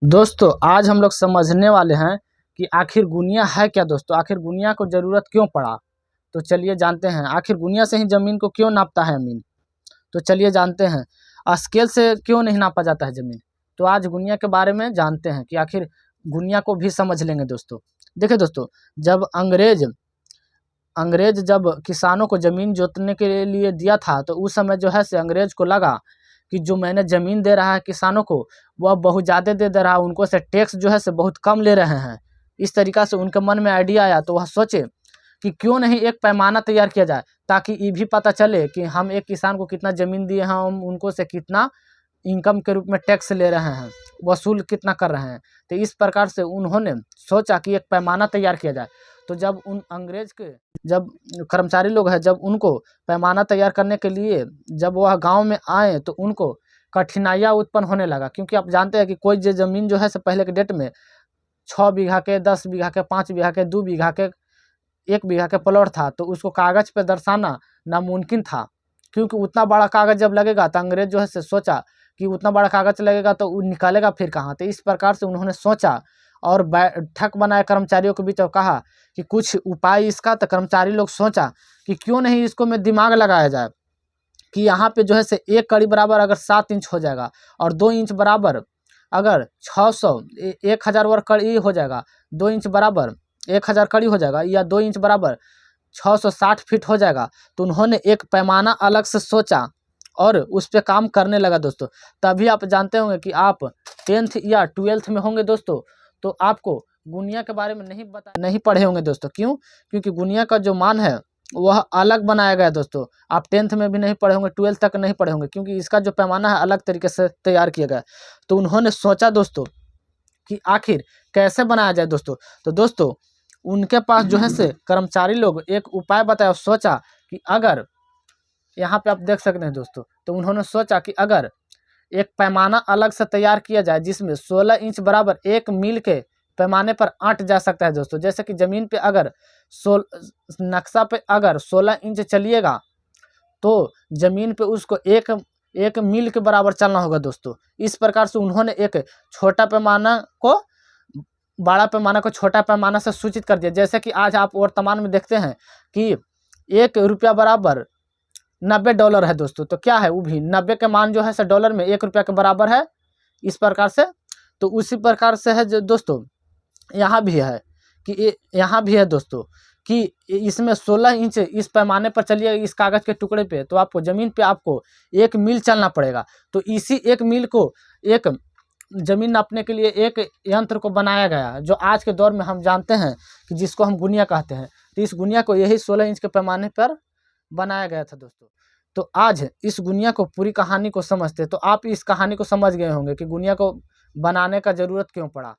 दोस्तों आज हम लोग समझने वाले हैं कि आखिर गुनिया है क्या। दोस्तों आखिर गुनिया को ज़रूरत क्यों पड़ा, तो चलिए जानते हैं। आखिर गुनिया से ही ज़मीन को क्यों नापता है अमीन, तो चलिए जानते हैं। स्केल से क्यों नहीं नापा जाता है ज़मीन, तो आज गुनिया के बारे में जानते हैं कि आखिर गुनिया को भी समझ लेंगे। दोस्तों देखिए दोस्तों, जब अंग्रेज जब किसानों को ज़मीन जोतने के लिए दिया था, तो उस समय जो है से अंग्रेज को लगा कि जो मैंने ज़मीन दे रहा है किसानों को, वह बहुत ज़्यादा दे रहा है, उनको से टैक्स जो है से बहुत कम ले रहे हैं। इस तरीक़ा से उनके मन में आइडिया आया, तो वह सोचे कि क्यों नहीं एक पैमाना तैयार किया जाए, ताकि ये भी पता चले कि हम एक किसान को कितना ज़मीन दिए हैं, हम उनको से कितना इनकम के रूप में टैक्स ले रहे हैं, वसूल कितना कर रहे हैं। तो इस प्रकार से उन्होंने सोचा कि एक पैमाना तैयार किया जाए। तो जब उन अंग्रेज के जब कर्मचारी लोग हैं, जब उनको पैमाना तैयार करने के लिए जब वह गांव में आए, तो उनको कठिनाइयाँ उत्पन्न होने लगा, क्योंकि आप जानते हैं कि कोई जो ज़मीन जो है से पहले के डेट में 6 बीघा के, 10 बीघा के, 5 बीघा के, 2 बीघा के, 1 बीघा के प्लॉट था, तो उसको कागज़ पे दर्शाना नामुमकिन था। क्योंकि उतना बड़ा कागज़ जब लगेगा, तो अंग्रेज जो है से सोचा कि उतना बड़ा कागज़ लगेगा तो वो निकालेगा फिर कहाँ। तो इस प्रकार से उन्होंने सोचा और बैठक बनाए कर्मचारियों के बीच और कहा कि कुछ उपाय इसका। तो कर्मचारी लोग सोचा कि क्यों नहीं इसको में दिमाग लगाया जाए कि यहाँ पे जो है से 1 कड़ी बराबर अगर 7 इंच हो जाएगा, और 2 इंच बराबर अगर 600 1000 वर्ग कड़ी हो जाएगा, 2 इंच बराबर 1000 कड़ी हो जाएगा, या 2 इंच बराबर 660 फीट हो जाएगा। तो उन्होंने एक पैमाना अलग से सोचा और उस पर काम करने लगा। दोस्तों तभी आप जानते होंगे कि आप 10th या 12th में होंगे दोस्तों, तो आपको गुनिया के बारे में नहीं पढ़े होंगे दोस्तों। क्यों? क्योंकि गुनिया का जो मान है वह अलग बनाया गया है। दोस्तों आप 10th में भी नहीं पढ़े होंगे, 12th तक नहीं पढ़े होंगे, क्योंकि इसका जो पैमाना है अलग तरीके से तैयार किया गया है। तो उन्होंने सोचा दोस्तों कि आखिर कैसे बनाया जाए। तो दोस्तों उनके पास जो है से कर्मचारी लोग एक उपाय बताया, सोचा कि अगर यहाँ पे आप देख सकते हैं दोस्तों, तो उन्होंने सोचा कि अगर एक पैमाना अलग से तैयार किया जाए, जिसमें 16 इंच बराबर 1 मील के पैमाने पर आंट जा सकता है। दोस्तों जैसे कि ज़मीन पे अगर नक्शा पे अगर 16 इंच चलिएगा, तो ज़मीन पे उसको एक मील के बराबर चलना होगा। दोस्तों इस प्रकार से उन्होंने एक छोटा पैमाना को बड़ा पैमाना को छोटा पैमाना से सूचित कर दिया। जैसे कि आज आप वर्तमान में देखते हैं कि 1 रुपया बराबर $90 है दोस्तों। तो क्या है, वो भी 90 के मान जो है से डॉलर में 1 रुपया के बराबर है, इस प्रकार से। तो उसी प्रकार से है जो दोस्तों यहाँ भी है कि यहाँ भी है दोस्तों कि इसमें 16 इंच इस पैमाने पर चलिए, इस कागज़ के टुकड़े पे, तो आपको ज़मीन पे आपको 1 मील चलना पड़ेगा। तो इसी 1 मील को एक ज़मीन नापने के लिए एक यंत्र को बनाया गया, जो आज के दौर में हम जानते हैं कि जिसको हम गुनिया कहते हैं। तो इस गुनिया को यही 16 इंच के पैमाने पर बनाया गया था दोस्तों। तो आज इस गुनिया को पूरी कहानी को समझते, तो आप इस कहानी को समझ गए होंगे कि गुनिया को बनाने का ज़रूरत क्यों पड़ा।